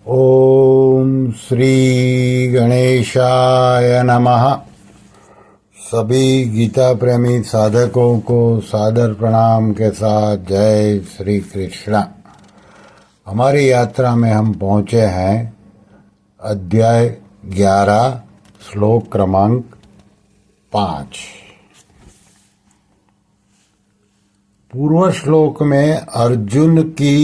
ओम श्री गणेशाय नमः। सभी गीता प्रेमी साधकों को सादर प्रणाम के साथ जय श्री कृष्ण। हमारी यात्रा में हम पहुंचे हैं अध्याय 11 श्लोक क्रमांक 5। पूर्व श्लोक में अर्जुन की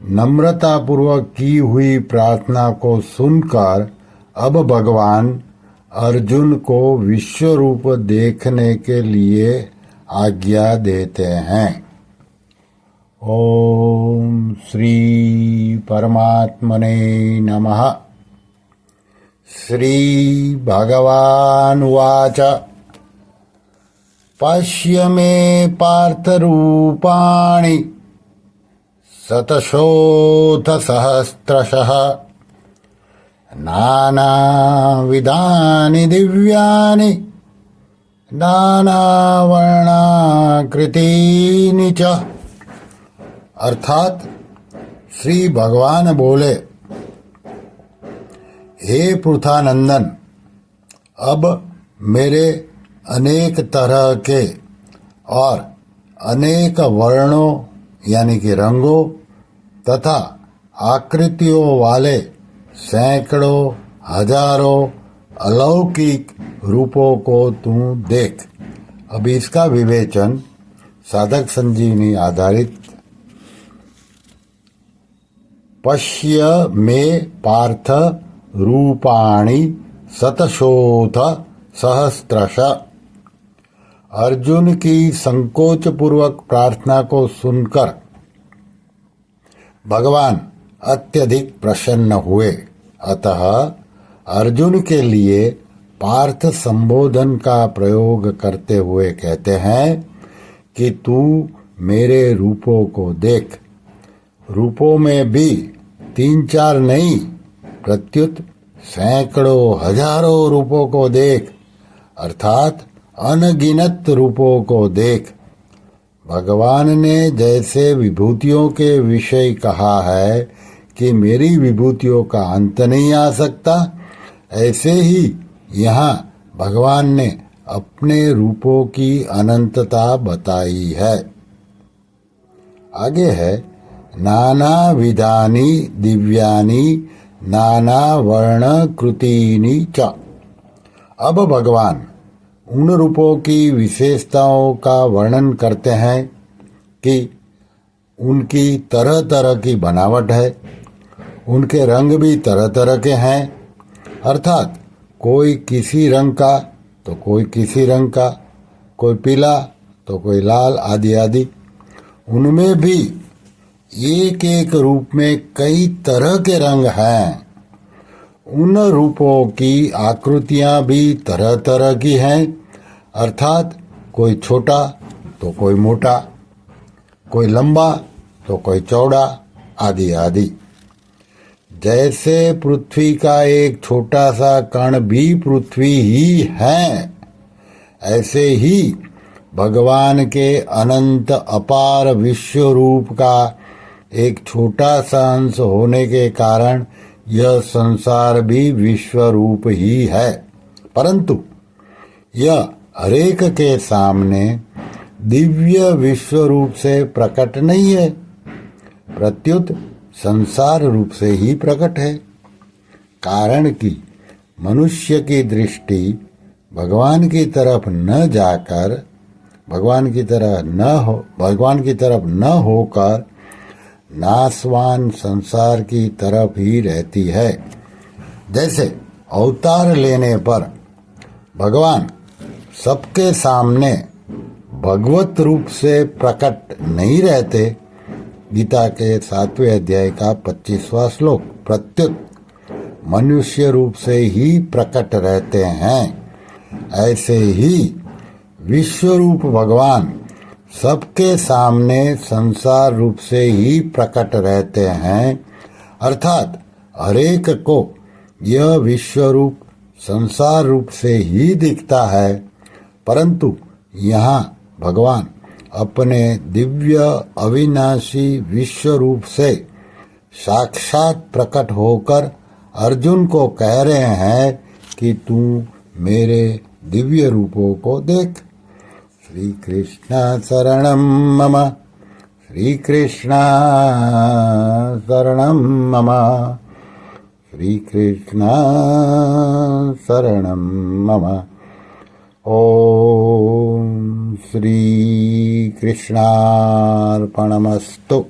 नम्रतापूर्वक की हुई प्रार्थना को सुनकर अब भगवान अर्जुन को विश्व रूप देखने के लिए आज्ञा देते हैं। ओम श्री परमात्मने नमः। श्री भगवान उवाच पश्य मे पार्थ रूपाणि शतशोऽथ सहस्रशः नानाविधानि दिव्यानि नानावर्णाकृतीनि च। अर्थात श्री भगवान बोले, हे पृथानंदन, अब मेरे अनेक तरह के और अनेक वर्णों यानी कि रंगों तथा आकृतियों वाले सैकड़ों हजारों अलौकिक रूपों को तू देख। अब इसका विवेचन साधक संजीवनी आधारित पश्य में पार्थ रूपाणि शतशोऽथ सहस्रश। अर्जुन की संकोच पूर्वक प्रार्थना को सुनकर भगवान अत्यधिक प्रसन्न हुए। अतः अर्जुन के लिए पार्थ संबोधन का प्रयोग करते हुए कहते हैं कि तू मेरे रूपों को देख। रूपों में भी 3-4 नहीं, प्रत्युत सैकड़ों हजारों रूपों को देख, अर्थात अनगिनत रूपों को देख। भगवान ने जैसे विभूतियों के विषय कहा है कि मेरी विभूतियों का अंत नहीं आ सकता, ऐसे ही यहाँ भगवान ने अपने रूपों की अनंतता बताई है। आगे है नाना विधानि दिव्यानि नाना वर्ण कृतीनि च। अब भगवान उन रूपों की विशेषताओं का वर्णन करते हैं कि उनकी तरह तरह की बनावट है, उनके रंग भी तरह तरह के हैं, अर्थात कोई किसी रंग का तो कोई किसी रंग का, कोई पीला तो कोई लाल आदि आदि। उनमें भी एक एक रूप में कई तरह के रंग हैं। उन रूपों की आकृतियां भी तरह तरह की हैं, अर्थात कोई छोटा तो कोई मोटा, कोई लंबा तो कोई चौड़ा आदि आदि। जैसे पृथ्वी का एक छोटा सा कण भी पृथ्वी ही है, ऐसे ही भगवान के अनंत अपार विश्व रूप का एक छोटा सा अंश होने के कारण यह संसार भी विश्व रूप ही है, परंतु यह हरेक के सामने दिव्य विश्व रूप से प्रकट नहीं है, प्रत्युत संसार रूप से ही प्रकट है। कारण कि मनुष्य की दृष्टि भगवान की तरफ न जाकर भगवान की तरफ न होकर नासवान संसार की तरफ ही रहती है। जैसे अवतार लेने पर भगवान सबके सामने भगवत रूप से प्रकट नहीं रहते। गीता के 7वें अध्याय का 25वां श्लोक, प्रत्युत मनुष्य रूप से ही प्रकट रहते हैं। ऐसे ही विश्व रूप भगवान सबके सामने संसार रूप से ही प्रकट रहते हैं, अर्थात हरेक को यह विश्व रूप संसार रूप से ही दिखता है, परंतु यहाँ भगवान अपने दिव्य अविनाशी विश्व रूप से साक्षात प्रकट होकर अर्जुन को कह रहे हैं कि तू मेरे दिव्य रूपों को देख। श्री कृष्ण शरणम मम, श्री कृष्ण शरणम मम, श्री कृष्ण शरणम मम। ओम श्री कृष्णार्पणमस्तु।